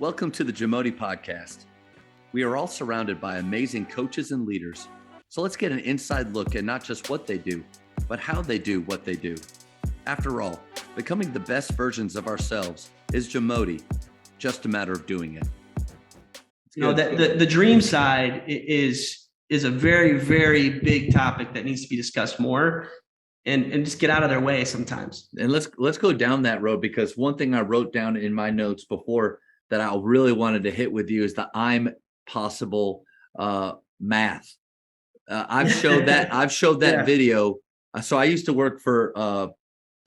Welcome to the JAMODI podcast. We are all surrounded by amazing coaches and leaders. So let's get an inside look at not just what they do, but how they do what they do. After all, becoming the best versions of ourselves is JAMODI, just a matter of doing it. You know, the dream side is a very, very big topic that needs to be discussed more and just get out of their way sometimes. And let's go down that road, because one thing I wrote down in my notes before that I really wanted to hit with you is the I'm possible math. I've showed that video. So I used to work for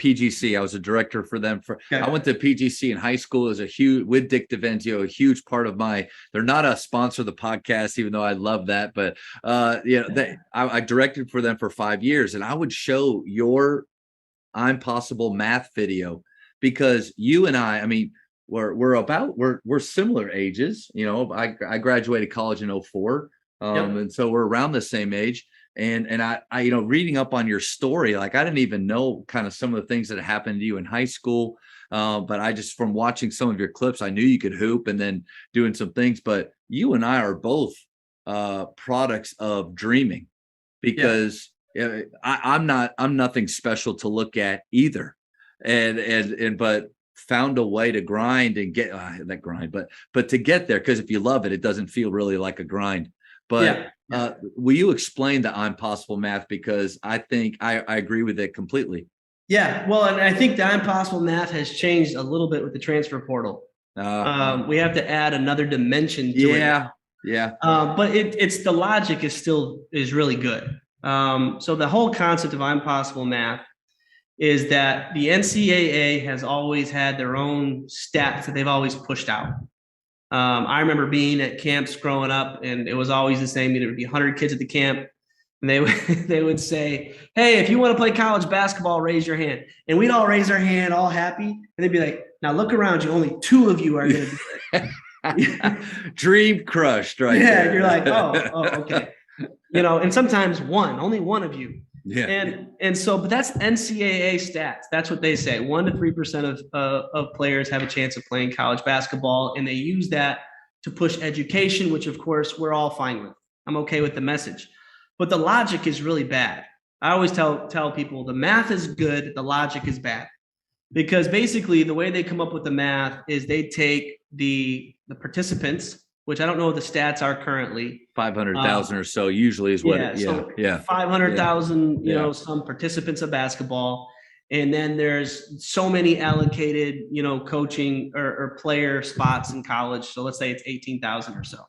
PGC. I was a director for them. I went to PGC in high school. It was a huge, with Dick DeVenzio, a huge part of they're not a sponsor of the podcast, even though I love that. But I directed for them for 5 years, and I would show your I'm possible math video, because you and I mean, we're similar ages. You know, I graduated college in 2004. And so we're around the same age. And I, you know, reading up on your story, like I didn't even know kind of some of the things that happened to you in high school. But I just, from watching some of your clips, I knew you could hoop and then doing some things. But you and I are both products of dreaming, because I'm nothing special to look at either. But found a way to grind and get that grind, but to get there, because if you love it, it doesn't feel really like a grind. But will you explain the I'm possible math? Because I think I agree with it completely. Yeah, well, and I think the I'm possible math has changed a little bit with the transfer portal. We have to add another dimension to it. Yeah. But it's the logic is really good. So the whole concept of I'm possible math is that the NCAA has always had their own stats that they've always pushed out. I remember being at camps growing up, and it was always the same. There would be 100 kids at the camp, and they would say, "Hey, if you want to play college basketball, raise your hand." And we'd all raise our hand, all happy, and they'd be like, "Now look around you. Only 2 of you are going to do it." Dream crushed, right? Yeah, there. You're like, oh, okay. You know, and sometimes only one of you. Yeah. And so, but that's NCAA stats. That's what they say. 1 to 3% of players have a chance of playing college basketball, and they use that to push education, which of course we're all fine with. I'm okay with the message, but the logic is really bad. I always tell people the math is good, the logic is bad, because basically the way they come up with the math is they take the participants, which I don't know what the stats are currently. 500,000 or so usually is what. 500,000, you know, some participants of basketball. And then there's so many allocated, you know, coaching or player spots in college. So let's say it's 18,000 or so.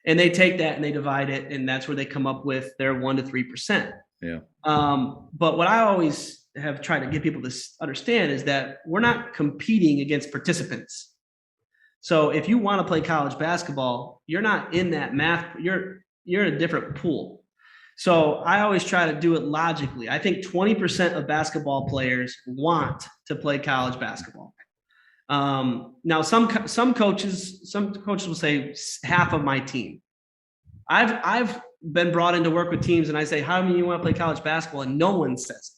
And they take that and they divide it, and that's where they come up with their 1 to 3%. Yeah. But what I always have tried to get people to understand is that we're not competing against participants. So if you want to play college basketball, you're not in that math. You're in a different pool. So I always try to do it logically. I think 20% of basketball players want to play college basketball. Now, some coaches will say half of my team. I've been brought in to work with teams, and I say, "How many of you want to play college basketball?" And no one says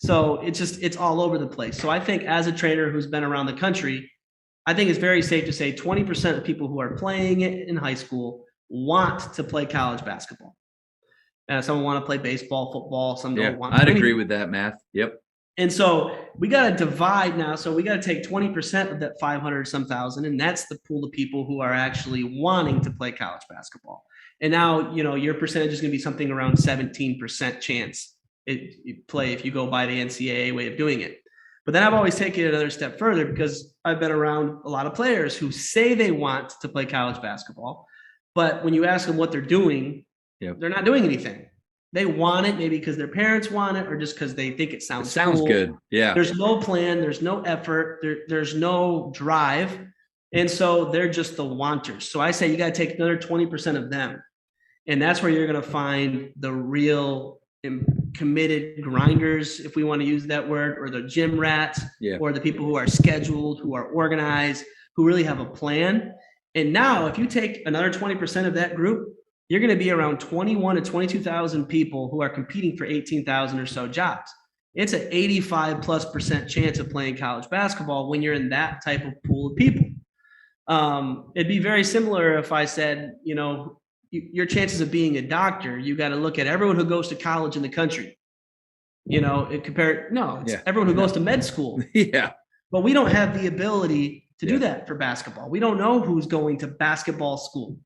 it. So it's all over the place. So I think as a trainer who's been around the country, I think it's very safe to say 20% of people who are playing it in high school want to play college basketball. Some want to play baseball, football. Some don't want. I'd agree with that math. Yep. And so we got to divide now. So we got to take 20% of that 500 some thousand, and that's the pool of people who are actually wanting to play college basketball. And now, you know, your percentage is going to be something around 17% chance you play if you go by the NCAA way of doing it. But then I've always taken it another step further, because I've been around a lot of players who say they want to play college basketball, but when you ask them what they're doing, they're not doing anything. They want it maybe because their parents want it, or just because they think it sounds cool. Good. Yeah. There's no plan. There's no effort. There's no drive. And so they're just the wanters. So I say you got to take another 20% of them. And that's where you're going to find the real committed grinders, if we want to use that word, or the gym rats, or the people who are scheduled, who are organized, who really have a plan. And now if you take another 20% of that group, you're going to be around 21 to 22,000 people who are competing for 18,000 or so jobs. It's an 85+% chance of playing college basketball when you're in that type of pool of people. It'd be very similar if I said, your chances of being a doctor, you got to look at everyone who goes to college in the country. It's everyone who goes to med school. Yeah. But we don't have the ability to do that for basketball. We don't know who's going to basketball school.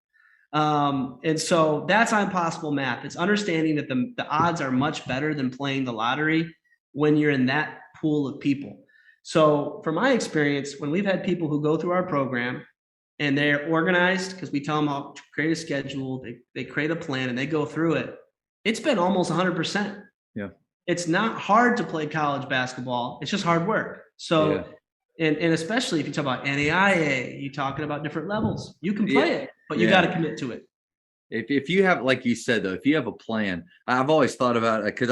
And so that's impossible math. It's understanding that the odds are much better than playing the lottery when you're in that pool of people. So from my experience, when we've had people who go through our program and they're organized, because we tell them how to create a schedule, they create a plan and they go through it, it's been almost 100%. Yeah. It's not hard to play college basketball. It's just hard work. So, and especially if you talk about NAIA, you're talking about different levels. You can play it, but you got to commit to it. If you have, like you said, though, if you have a plan, I've always thought about it because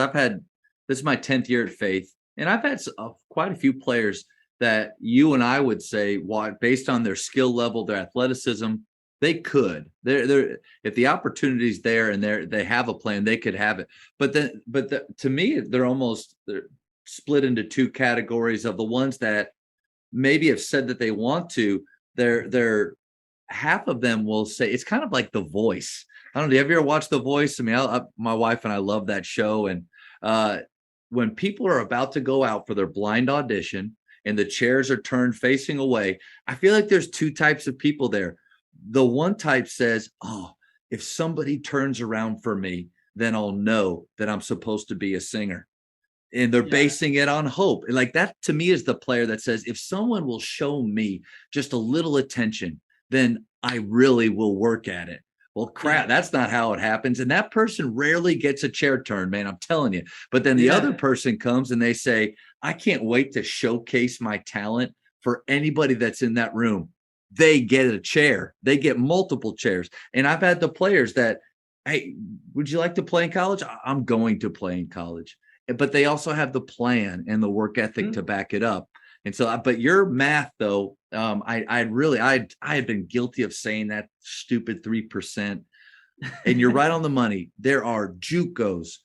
this is my 10th year at Faith, and I've had quite a few players that you and I would say, based on their skill level, their athleticism, they could. They're if the opportunity's there and they have a plan, they could have it. But to me, they're split into two categories of the ones that maybe have said that they want to. They're half of them will say it's kind of like The Voice. I don't know. Have you ever watched The Voice? I mean, my wife and I love that show. And when people are about to go out for their blind audition and the chairs are turned facing away, I feel like there's two types of people there. The one type says, oh, if somebody turns around for me, then I'll know that I'm supposed to be a singer. And they're basing it on hope. Like that to me is the player that says, if someone will show me just a little attention, then I really will work at it. Well, crap, that's not how it happens. And that person rarely gets a chair turned, man, I'm telling you. But then the other person comes and they say, I can't wait to showcase my talent for anybody that's in that room. They get a chair. They get multiple chairs. And I've had the players that, hey, would you like to play in college? I'm going to play in college. But they also have the plan and the work ethic to back it up. And so, but your math, though, I had been guilty of saying that stupid 3%. And you're right on the money. There are JUCOs,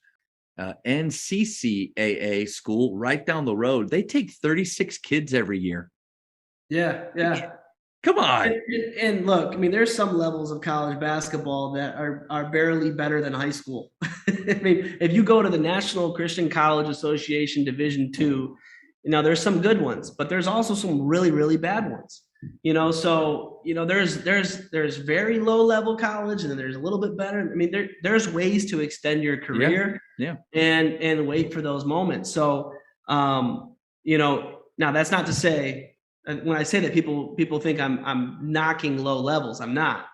NCCAA school right down the road. They take 36 kids every year. Yeah. Come on. And look, I mean, there's some levels of college basketball that are barely better than high school. I mean, if you go to the National Christian College Association Division II, there's some good ones, but there's also some really, really bad ones. So there's very low level college, and then there's a little bit better. I mean, there's ways to extend your career, and wait for those moments. So now that's not to say, when I say that, people think I'm knocking low levels. I'm not.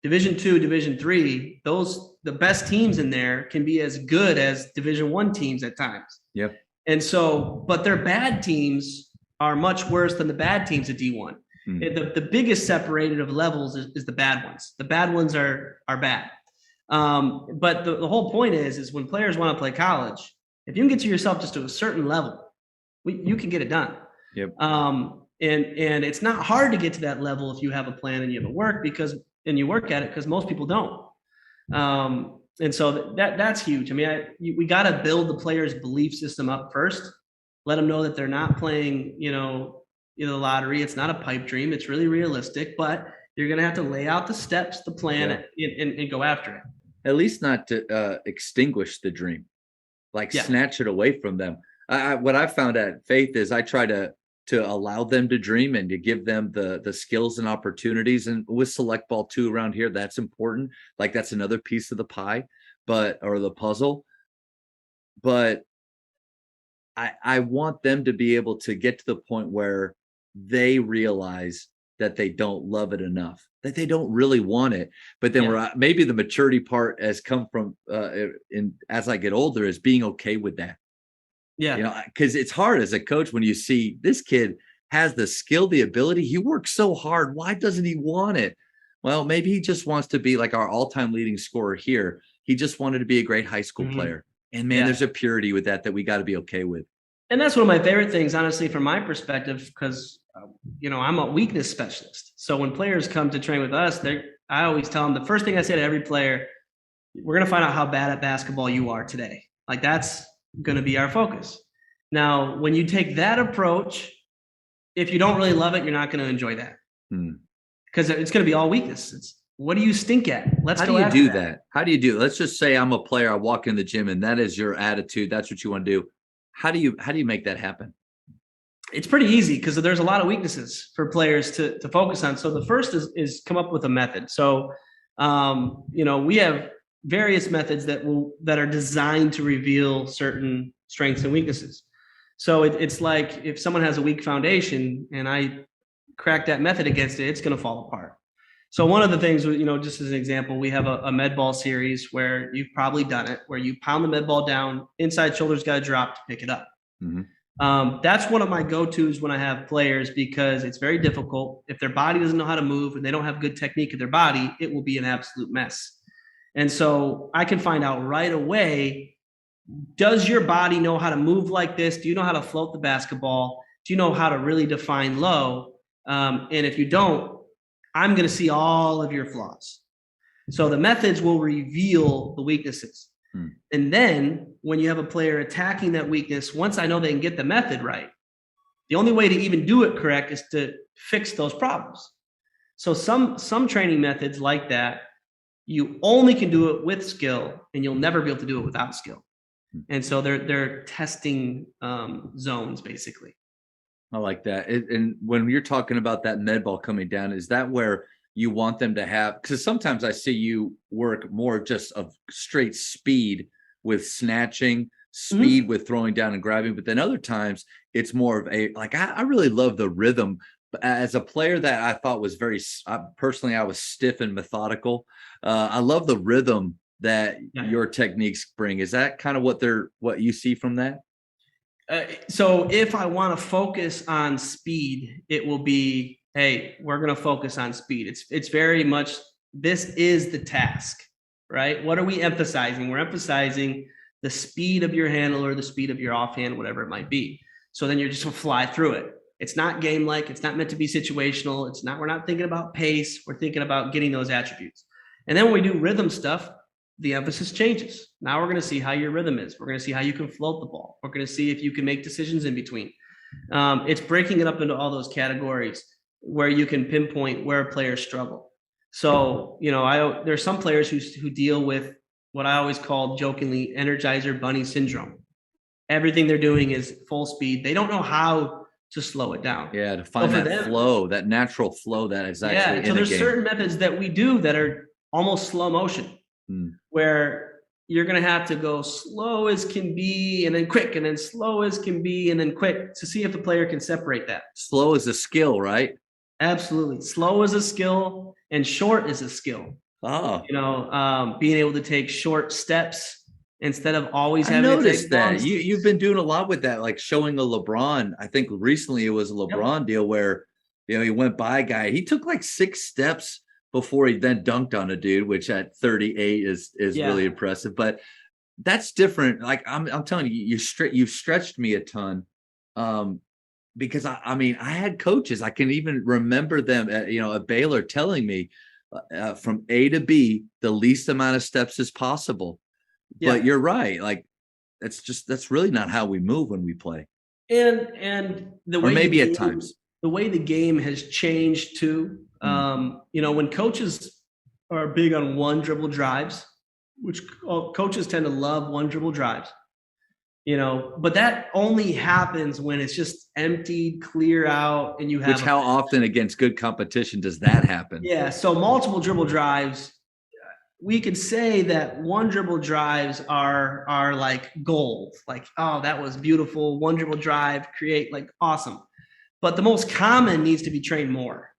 Division II, Division III, the best teams in there can be as good as Division I teams at times. Yep. And so, but their bad teams are much worse than the bad teams at D1. The biggest separated of levels is the bad ones. The bad ones are bad. But the whole point is when players want to play college, if you can get to yourself just to a certain level, you can get it done. Yep. And it's not hard to get to that level if you have a plan and you have a work and you work at it, because most people don't. And so that's huge. I mean, we got to build the player's belief system up first. Let them know that they're not playing, the lottery. It's not a pipe dream. It's really realistic, but you're going to have to lay out the steps, the plan, and go after it. At least not to extinguish the dream, snatch it away from them. What I found at Faith is I try to allow them to dream and to give them the skills and opportunities. And with select ball too around here, that's important. Like that's another piece of the pie, or the puzzle. But I want them to be able to get to the point where they realize that they don't love it enough, that they don't really want it. But then maybe the maturity part has come from as I get older, is being okay with that. Yeah. Because it's hard as a coach when you see this kid has the skill, the ability. He works so hard. Why doesn't he want it? Well, maybe he just wants to be like our all-time leading scorer here. He just wanted to be a great high school player. And man, there's a purity with that we got to be okay with. And that's one of my favorite things, honestly, from my perspective, because, I'm a weakness specialist. So when players come to train with us, I always tell them, the first thing I say to every player, we're going to find out how bad at basketball you are today. Like that's going to be our focus. Now, when you take that approach, if you don't really love it, you're not going to enjoy that. because it's going to be all weakness. It's what do you stink at? Let's How go do you after do that. that? How do you do it? Let's just say I'm a player. I walk in the gym and that is your attitude. That's what you want to do. How do you make that happen? It's pretty easy because there's a lot of weaknesses for players to focus on. So the first is come up with a method. So we have various methods that are designed to reveal certain strengths and weaknesses. So it's like if someone has a weak foundation and I crack that method against it, it's going to fall apart. So one of the things, just as an example, we have a med ball series where you've probably done it, where you pound the med ball down, inside shoulder's got to drop to pick it up. Mm-hmm. That's one of my go-tos when I have players because it's very difficult. If their body doesn't know how to move and they don't have good technique of their body, it will be an absolute mess. And so I can find out right away, does your body know how to move like this? Do you know how to float the basketball? Do you know how to really define low? And if you don't, I'm going to see all of your flaws. So the methods will reveal the weaknesses. And then when you have a player attacking that weakness, once I know they can get the method right, the only way to even do it correct is to fix those problems. So some training methods like that, you only can do it with skill and you'll never be able to do it without skill. And so they're testing zones basically. I like that. And when you're talking about that med ball coming down, is that where you want them to have, because sometimes I see you work more just of straight speed with snatching, speed with throwing down and grabbing, but then other times it's more of a, like, I really love the rhythm. As a player that I thought was personally, I was stiff and methodical. I love the rhythm that your techniques bring. Is that kind of what you see from that? So if I want to focus on speed, it will be, hey, we're going to focus on speed. It's very much, this is the task, right? What are we emphasizing? We're emphasizing the speed of your handle or the speed of your offhand, whatever it might be. So then you're just going to fly through it. It's not game-like. It's not meant to be situational. We're not thinking about pace. We're thinking about getting those attributes. And then when we do rhythm stuff, the emphasis changes. Now we're going to see how your rhythm is. We're going to see how you can float the ball. We're going to see if you can make decisions in between. It's breaking it up into all those categories where you can pinpoint where players struggle. So, there's some players who deal with what I always call jokingly Energizer Bunny syndrome. Everything they're doing is full speed. They don't know how to slow it down. Yeah, to find that flow, that natural flow that is actually in so there's the game. Certain methods that we do that are almost slow motion, where you're going to have to go slow as can be and then quick and then slow as can be and then quick to see if the player can separate that. Slow is a skill, right? Absolutely. Slow is a skill and short is a skill. Oh, being able to take short steps instead of always having to take that. You've been doing a lot with that, like showing a LeBron. I think recently it was a LeBron deal where, he went by a guy. He took like 6 steps before he then dunked on a dude, which at 38 is really impressive. But that's different. Like I'm telling you, you've stretched me a ton. Because I had coaches, I can even remember them at Baylor telling me from A to B, the least amount of steps as possible. Yeah. But you're right. Like that's really not how we move when we play. And the way, or maybe at times, the way the game has changed too. When coaches are big on one dribble drives, which coaches tend to love one dribble drives, but that only happens when it's just emptied, clear out, and you have. Which how often against good competition does that happen? Yeah. So multiple dribble drives, we could say that one dribble drives are like gold. Like, oh, that was beautiful. One dribble drive, create, like, awesome. But the most common needs to be trained more.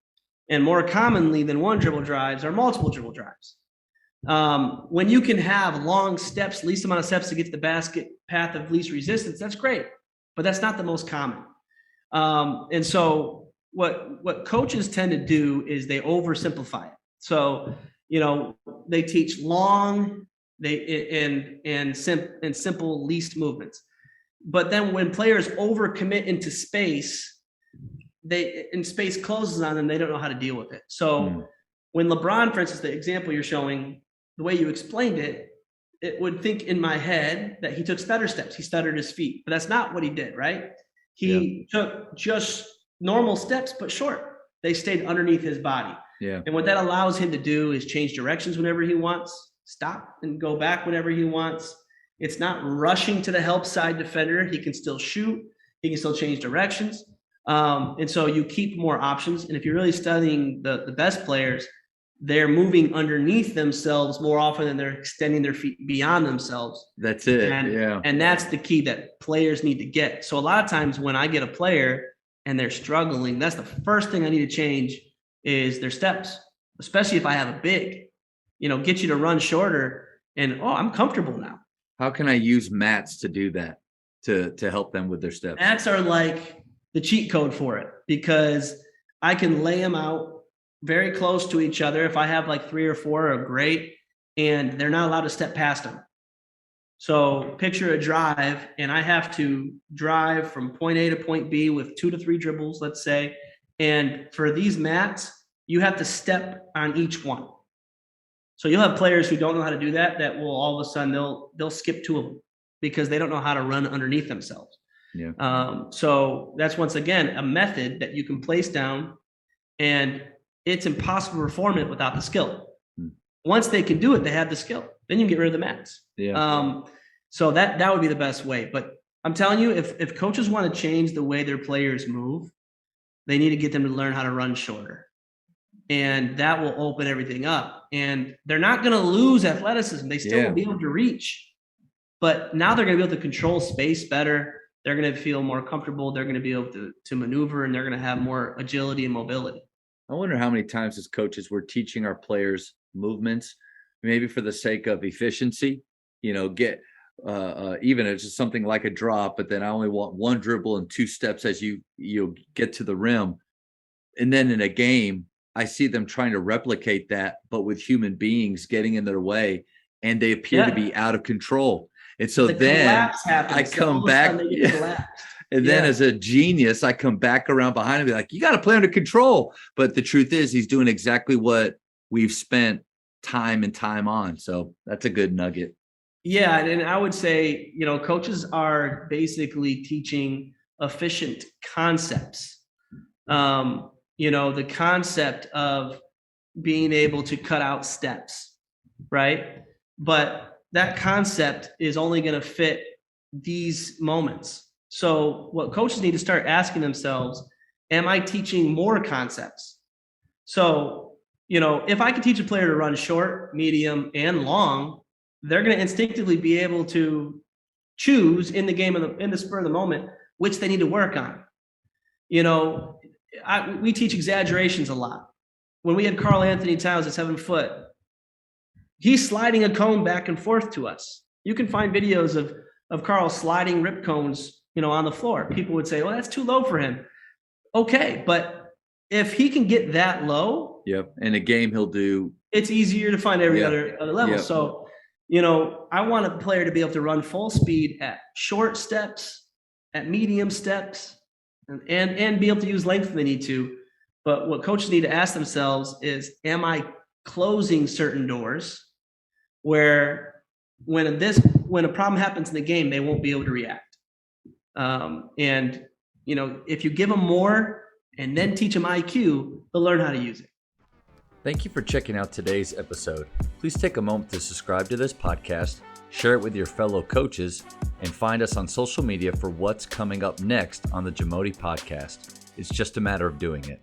And more commonly than one dribble drives are multiple dribble drives. When you can have long steps, least amount of steps to get to the basket, path of least resistance, that's great, but that's not the most common. And so what coaches tend to do is they oversimplify it. So, they teach long, and simple least movements. But then when players overcommit into space, space closes on them, they don't know how to deal with it. So when LeBron, for instance, the example you're showing, the way you explained it, it would think in my head that he took stutter steps. He stuttered his feet, but that's not what he did, right? He took just normal steps, but short. they stayed underneath his body. Yeah. And what that allows him to do is change directions whenever he wants, stop and go back whenever he wants. It's not rushing to the help side defender. He can still shoot. He can still change directions. And so you keep more options. And if you're really studying the best players, they're moving underneath themselves more often than they're extending their feet beyond themselves. That's it. And that's the key that players need to get. So a lot of times when I get a player and they're struggling, that's the first thing I need to change is their steps, especially if I have a big, get you to run shorter and, I'm comfortable now. How can I use mats to do that, to help them with their steps? Mats are like the cheat code for it, because I can lay them out very close to each other. If I have like 3 or 4 are great, and they're not allowed to step past them. So picture a drive, and I have to drive from point A to point B with 2 to 3 dribbles, let's say. And for these mats, you have to step on each one. So you'll have players who don't know how to do that will all of a sudden they'll skip 2 of them because they don't know how to run underneath themselves. Yeah. So that's once again a method that you can place down, and it's impossible to perform it without the skill. Once they can do it, they have the skill. Then you can get rid of the mats. Yeah. So that would be the best way. But I'm telling you, if coaches want to change the way their players move, they need to get them to learn how to run shorter. And that will open everything up. And they're not going to lose athleticism. They still will be able to reach. But now they're going to be able to control space better. They're going to feel more comfortable. They're going to be able to maneuver, and they're going to have more agility and mobility. I wonder how many times as coaches we're teaching our players movements, maybe for the sake of efficiency, get even if it's just something like a drop, but then I only want 1 dribble and 2 steps as you get to the rim. And then in a game, I see them trying to replicate that, but with human beings getting in their way, and they appear to be out of control. And so then I come back. And then as a genius, I come back around behind him and be like, you got to play under control. But the truth is he's doing exactly what we've spent time and time on. So that's a good nugget. Yeah. And I would say, coaches are basically teaching efficient concepts. The concept of being able to cut out steps, right? But that concept is only going to fit these moments. So what coaches need to start asking themselves, am I teaching more concepts? So, if I can teach a player to run short, medium, and long, they're going to instinctively be able to choose in the game, in the spur of the moment, which they need to work on. We teach exaggerations a lot. When we had Karl Anthony Towns at 7 foot, he's sliding a cone back and forth to us. You can find videos of Karl sliding rip cones, on the floor. People would say, well, that's too low for him. Okay. But if he can get that low, in a game he'll do. It's easier to find every other level. So, I want a player to be able to run full speed at short steps, at medium steps, and be able to use length if they need to. But what coaches need to ask themselves is, am I closing certain doors where when a problem happens in the game, they won't be able to react? If you give them more and then teach them IQ, they'll learn how to use it. Thank you for checking out today's episode. Please take a moment to subscribe to this podcast, share it with your fellow coaches, and find us on social media for what's coming up next on the JAMODI podcast. It's just a matter of doing it.